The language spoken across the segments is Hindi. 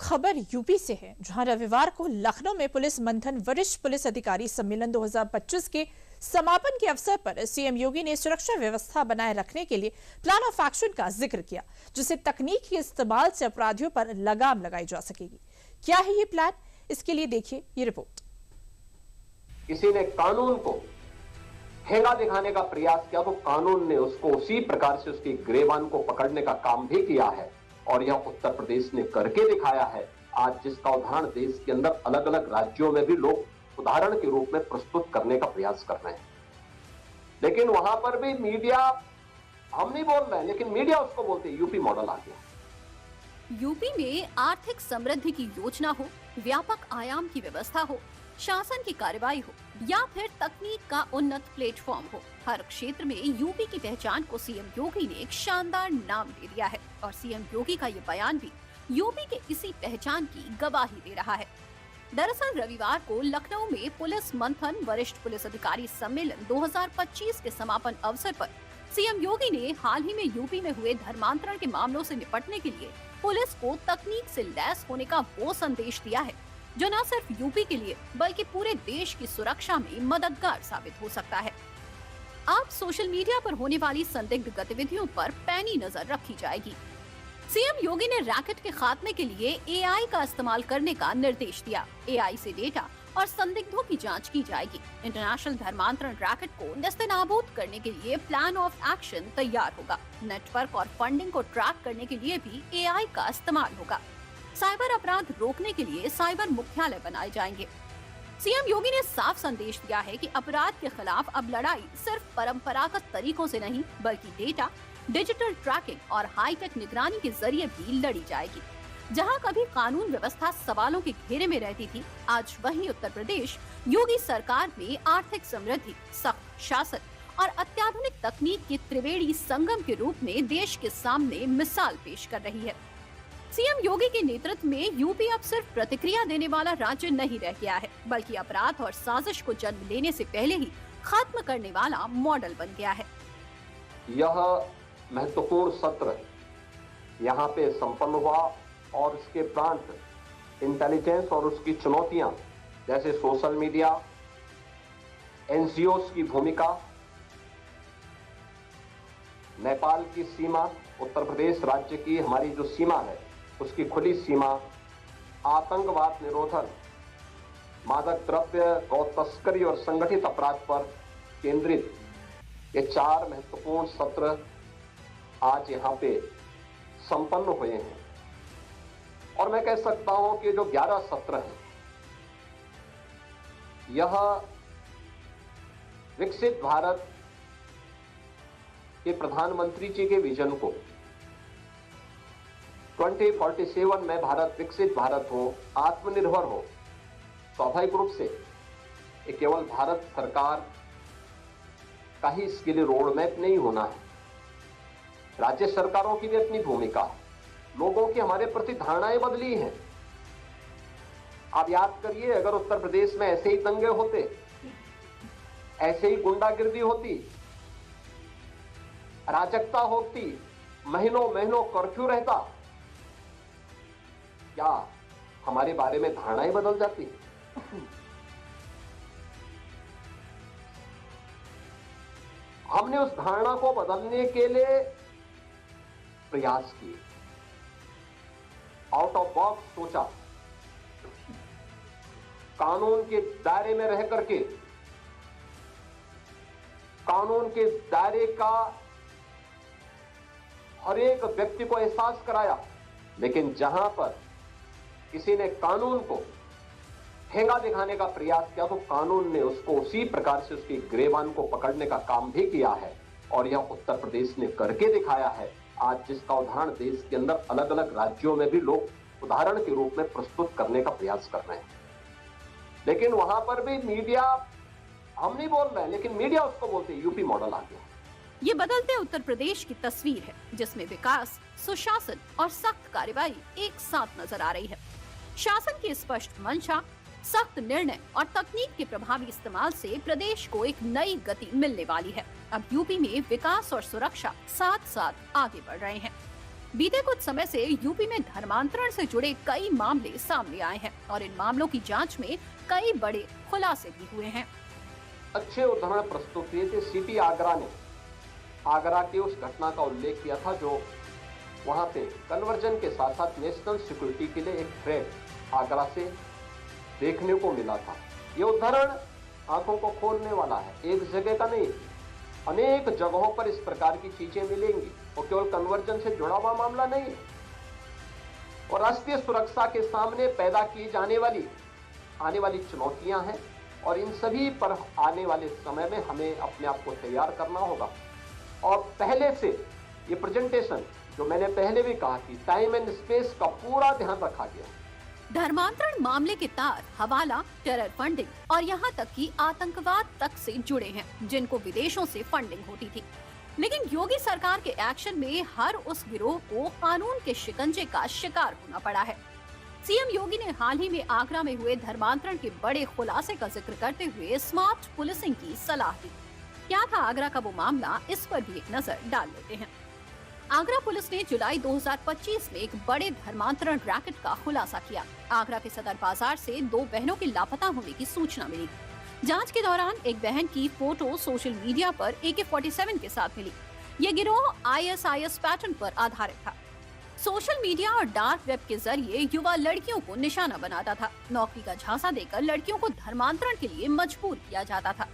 खबर यूपी से है, जहां रविवार को लखनऊ में पुलिस मंथन वरिष्ठ पुलिस अधिकारी सम्मेलन 2025 के समापन के अवसर पर सीएम योगी ने सुरक्षा व्यवस्था बनाए रखने के लिए प्लान ऑफ एक्शन का जिक्र किया, जिससे तकनीक के इस्तेमाल से अपराधियों पर लगाम लगाई जा सकेगी। क्या है ये प्लान, इसके लिए देखिए ये रिपोर्ट। किसी ने कानून को ठेंगा दिखाने का प्रयास किया तो कानून ने उसको उसी प्रकार से उसकी गिरेबान को पकड़ने का काम भी किया है, और यह उत्तर प्रदेश ने करके दिखाया है। आज जिसका उदाहरण देश के अंदर अलग अलग राज्यों में भी लोग उदाहरण के रूप में प्रस्तुत करने का प्रयास कर रहे हैं, लेकिन वहां पर भी मीडिया, हम नहीं बोल रहे हैं लेकिन मीडिया उसको बोलते हैं यूपी मॉडल आ गया। यूपी में आर्थिक समृद्धि की योजना हो, व्यापक आयाम की व्यवस्था हो, शासन की कार्रवाई हो या फिर तकनीक का उन्नत प्लेटफॉर्म हो, हर क्षेत्र में यूपी की पहचान को सीएम योगी ने एक शानदार नाम दे दिया है। और सीएम योगी का ये बयान भी यूपी के इसी पहचान की गवाही दे रहा है। दरअसल रविवार को लखनऊ में पुलिस मंथन वरिष्ठ पुलिस अधिकारी सम्मेलन 2025 के समापन अवसर पर सीएम योगी ने हाल ही में यूपी में हुए धर्मांतरण के मामलों से निपटने के लिए पुलिस को तकनीक से लैस होने का वो संदेश दिया है जो न सिर्फ यूपी के लिए बल्कि पूरे देश की सुरक्षा में मददगार साबित हो सकता है। अब सोशल मीडिया पर होने वाली संदिग्ध गतिविधियों पर पैनी नजर रखी जाएगी। सीएम योगी ने रैकेट के खात्मे के लिए एआई का इस्तेमाल करने का निर्देश दिया। एआई से डेटा और संदिग्धों की जांच की जाएगी। इंटरनेशनल धर्मांतरण रैकेट को नेस्तनाबूद करने के लिए प्लान ऑफ एक्शन तैयार होगा। नेटवर्क और फंडिंग को ट्रैक करने के लिए भी एआई का इस्तेमाल होगा। साइबर अपराध रोकने के लिए साइबर मुख्यालय बनाए जाएंगे। सीएम योगी ने साफ संदेश दिया है कि अपराध के खिलाफ अब लड़ाई सिर्फ परंपरागत तरीकों से नहीं बल्कि डेटा, डिजिटल ट्रैकिंग और हाईटेक निगरानी के जरिए भी लड़ी जाएगी। जहां कभी कानून व्यवस्था सवालों के घेरे में रहती थी, आज वहीं उत्तर प्रदेश योगी सरकार में आर्थिक समृद्धि, सख्त शासन और अत्याधुनिक तकनीक के त्रिवेणी संगम के रूप में देश के सामने मिसाल पेश कर रही है। सीएम योगी के नेतृत्व में यूपी अब सिर्फ प्रतिक्रिया देने वाला राज्य नहीं रह गया है, बल्कि अपराध और साजिश को जन्म लेने से पहले ही खत्म करने वाला मॉडल बन गया है। यह महत्वपूर्ण सत्र यहाँ पे संपन्न हुआ और इसके उपरांत इंटेलिजेंस और उसकी चुनौतियां जैसे सोशल मीडिया, एनजीओस की भूमिका, नेपाल की सीमा, उत्तर प्रदेश राज्य की हमारी जो सीमा है उसकी खुली सीमा, आतंकवाद निरोधन, मादक द्रव्य, गौ तस्करी और संगठित अपराध पर केंद्रित ये 4 महत्वपूर्ण सत्र आज यहाँ पे संपन्न हुए हैं। और मैं कह सकता हूं कि जो 11 सत्र हैं, यह विकसित भारत के प्रधानमंत्री जी के विजन को 2047 में भारत विकसित भारत हो, आत्मनिर्भर हो, स्वाभाविक रूप से ये केवल भारत सरकार का ही इसके लिए रोड मैप नहीं होना है। राज्य सरकारों की भी अपनी भूमिका, लोगों की हमारे प्रति धारणाएं बदली हैं। आप याद करिए, अगर उत्तर प्रदेश में ऐसे ही दंगे होते, ऐसे ही गुंडागिर्दी होती, अराजकता होती, महीनों महीनों कर्फ्यू रहता, क्या हमारे बारे में धारणाएं बदल जाती? हमने उस धारणा को बदलने के लिए प्रयास किए, आउट ऑफ बॉक्स सोचा, कानून के दायरे में रह करके कानून के दायरे का हर एक व्यक्ति को एहसास कराया। लेकिन जहां पर किसी ने कानून को ठेंगा दिखाने का प्रयास किया तो कानून ने उसको उसी प्रकार से उसकी गिरेबान को पकड़ने का काम भी किया है, और यह उत्तर प्रदेश ने करके दिखाया है। आज जिसका उदाहरण देश के अंदर अलग अलग राज्यों में भी लोग उदाहरण के रूप में प्रस्तुत करने का प्रयास कर रहे हैं, लेकिन वहां पर भी मीडिया, हम नहीं बोल रहे हैं लेकिन मीडिया उसको बोलते हैं यूपी मॉडल आ गया। ये बदलते उत्तर प्रदेश की तस्वीर है, जिसमें विकास, सुशासन और सख्त कार्रवाई एक साथ नजर आ रही है। शासन की स्पष्ट मंशा, सख्त निर्णय और तकनीक के प्रभावी इस्तेमाल से प्रदेश को एक नई गति मिलने वाली है। अब यूपी में विकास और सुरक्षा साथ साथ आगे बढ़ रहे हैं। बीते कुछ समय से यूपी में धर्मांतरण से जुड़े कई मामले सामने आए हैं और इन मामलों की जांच में कई बड़े खुलासे भी हुए हैं। अच्छे उदाहरण प्रस्तुत किए थे। सिटी आगरा ने आगरा की उस घटना का उल्लेख किया था जो वहां पे कन्वर्जन के साथ साथ नेशनल सिक्योरिटी के लिए एक थ्रेट आगरा से देखने को मिला था। ये उदाहरण आंखों को खोलने वाला है। एक जगह का नहीं, अनेक जगहों पर इस प्रकार की चीजें मिलेंगी और केवल कन्वर्जन से जुड़ा हुआ मामला नहीं है। और राष्ट्रीय सुरक्षा के सामने पैदा की जाने वाली आने वाली चुनौतियां हैं और इन सभी पर आने वाले समय में हमें अपने आप को तैयार करना होगा। और पहले से ये प्रेजेंटेशन जो मैंने पहले भी कहा कि टाइम एंड स्पेस का पूरा ध्यान रखा गया। धर्मांतरण मामले के तार हवाला, टेरर फंडिंग और यहाँ तक कि आतंकवाद तक से जुड़े हैं जिनको विदेशों से फंडिंग होती थी। लेकिन योगी सरकार के एक्शन में हर उस गिरोह को कानून के शिकंजे का शिकार होना पड़ा है। सीएम योगी ने हाल ही में आगरा में हुए धर्मांतरण के बड़े खुलासे का जिक्र करते हुए स्मार्ट पुलिसिंग की सलाह दी। क्या था आगरा का वो मामला, इस पर भी एक नजर डाल लेते हैं। आगरा पुलिस ने जुलाई 2025 में एक बड़े धर्मांतरण रैकेट का खुलासा किया। आगरा के सदर बाजार से 2 बहनों के लापता होने की सूचना मिली। जांच के दौरान एक बहन की फोटो सोशल मीडिया पर AK-47 के साथ मिली। ये गिरोह ISIS पैटर्न पर आधारित था। सोशल मीडिया और डार्क वेब के जरिए युवा लड़कियों को निशाना बनाता था। नौकरी का झांसा देकर लड़कियों को धर्मांतरण के लिए मजबूर किया जाता था।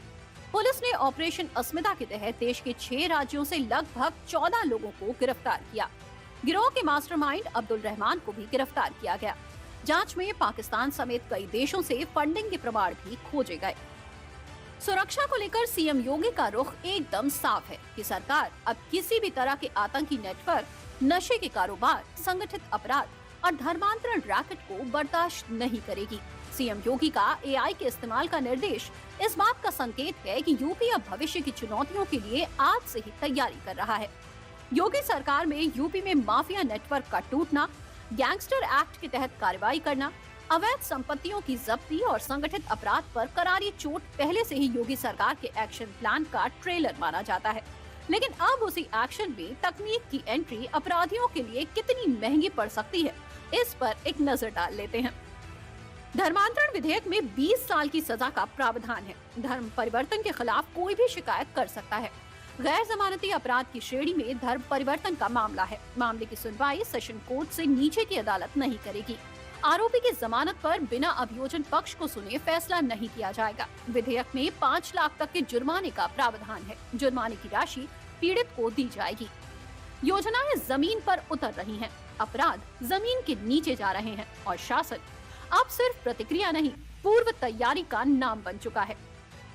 पुलिस ने ऑपरेशन अस्मिता के तहत देश के 6 राज्यों से लगभग 14 लोगों को गिरफ्तार किया। गिरोह के मास्टरमाइंड अब्दुल रहमान को भी गिरफ्तार किया गया। जांच में पाकिस्तान समेत कई देशों से फंडिंग के प्रमाण भी खोजे गए। सुरक्षा को लेकर सीएम योगी का रुख एकदम साफ है कि सरकार अब किसी भी तरह के आतंकी नेटवर्क, नशे के कारोबार, संगठित अपराध और धर्मांतरण रैकेट को बर्दाश्त नहीं करेगी। सीएम योगी का AI के इस्तेमाल का निर्देश इस बात का संकेत है कि यूपी अब भविष्य की चुनौतियों के लिए आज से ही तैयारी कर रहा है। योगी सरकार में यूपी में माफिया नेटवर्क का टूटना, गैंगस्टर एक्ट के तहत कार्रवाई करना, अवैध संपत्तियों की जब्ती और संगठित अपराध पर करारी चोट पहले से ही योगी सरकार के एक्शन प्लान का ट्रेलर माना जाता है। लेकिन अब उसी एक्शन में तकनीक की एंट्री अपराधियों के लिए कितनी महंगी पड़ सकती है, इस पर एक नजर डाल लेते हैं। धर्मांतरण विधेयक में 20 साल की सजा का प्रावधान है। धर्म परिवर्तन के खिलाफ कोई भी शिकायत कर सकता है। गैर जमानती अपराध की श्रेणी में धर्म परिवर्तन का मामला है। मामले की सुनवाई सेशन कोर्ट से नीचे की अदालत नहीं करेगी। आरोपी की जमानत पर बिना अभियोजन पक्ष को सुने फैसला नहीं किया जाएगा। विधेयक में 5 लाख तक के जुर्माने का प्रावधान है। जुर्माने की राशि पीड़ित को दी जाएगी। योजनाएं जमीन पर उतर रही हैं, अपराध जमीन के नीचे जा रहे हैं और शासन अब सिर्फ प्रतिक्रिया नहीं, पूर्व तैयारी का नाम बन चुका है।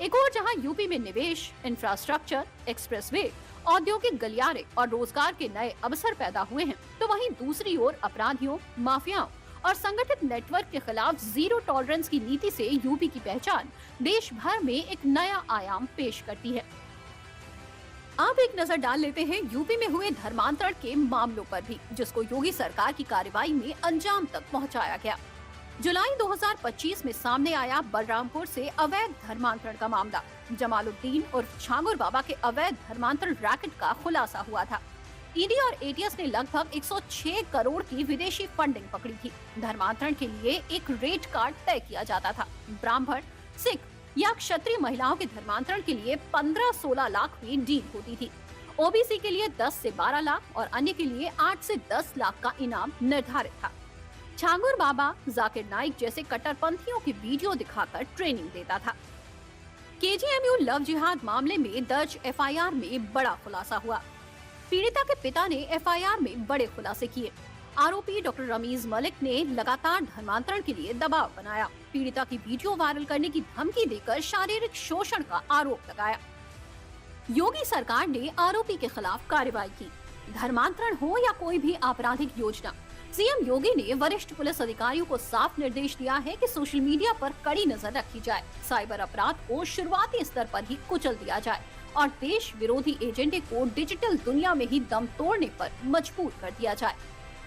एक और जहां यूपी में निवेश, इंफ्रास्ट्रक्चर, एक्सप्रेसवे, औद्योगिक गलियारे और रोजगार के नए अवसर पैदा हुए हैं, तो वहीं दूसरी ओर अपराधियों, माफियाओं और संगठित नेटवर्क के खिलाफ जीरो टॉलरेंस की नीति से यूपी की पहचान देश भर में एक नया आयाम पेश करती है। अब एक नजर डाल लेते हैं यूपी में हुए धर्मांतरण के मामलों पर भी, जिसको योगी सरकार की कार्रवाई में अंजाम तक पहुंचाया गया। जुलाई 2025 में सामने आया बलरामपुर से अवैध धर्मांतरण का मामला। जमालुद्दीन और छांगुर बाबा के अवैध धर्मांतरण रैकेट का खुलासा हुआ था। ईडी और एटीएस ने लगभग 106 करोड़ की विदेशी फंडिंग पकड़ी थी। धर्मांतरण के लिए एक रेट कार्ड तय किया जाता था। ब्राह्मण, सिख या क्षत्रिय महिलाओं के धर्मांतरण के लिए 15-16 लाख की डील होती थी। ओबीसी के लिए 10 से 12 लाख और अन्य के लिए 8 से 10 लाख का इनाम निर्धारित था। छांगुर बाबा जाकिर नाइक जैसे कट्टरपंथियों की वीडियो दिखाकर ट्रेनिंग देता था। केजीएमयू लव जिहाद मामले में दर्ज एफआईआर में बड़ा खुलासा हुआ। पीड़िता के पिता ने एफआईआर में बड़े खुलासे किए। आरोपी डॉक्टर रमीज मलिक ने लगातार धर्मांतरण के लिए दबाव बनाया। पीड़िता की वीडियो वायरल करने की धमकी देकर शारीरिक शोषण का आरोप लगाया। योगी सरकार ने आरोपी के खिलाफ कार्रवाई की। धर्मांतरण हो या कोई भी आपराधिक योजना, सीएम योगी ने वरिष्ठ पुलिस अधिकारियों को साफ निर्देश दिया है कि सोशल मीडिया पर कड़ी नजर रखी जाए, साइबर अपराध को शुरुआती स्तर पर ही कुचल दिया जाए और देश विरोधी एजेंडे को डिजिटल दुनिया में ही दम तोड़ने पर मजबूर कर दिया जाए।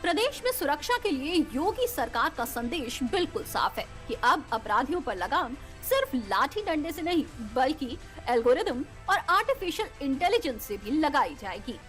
प्रदेश में सुरक्षा के लिए योगी सरकार का संदेश बिल्कुल साफ है कि अब अपराधियों पर लगाम सिर्फ लाठी डंडे से नहीं, बल्कि एल्गोरिदम और आर्टिफिशियल इंटेलिजेंस से भी लगाई जाएगी।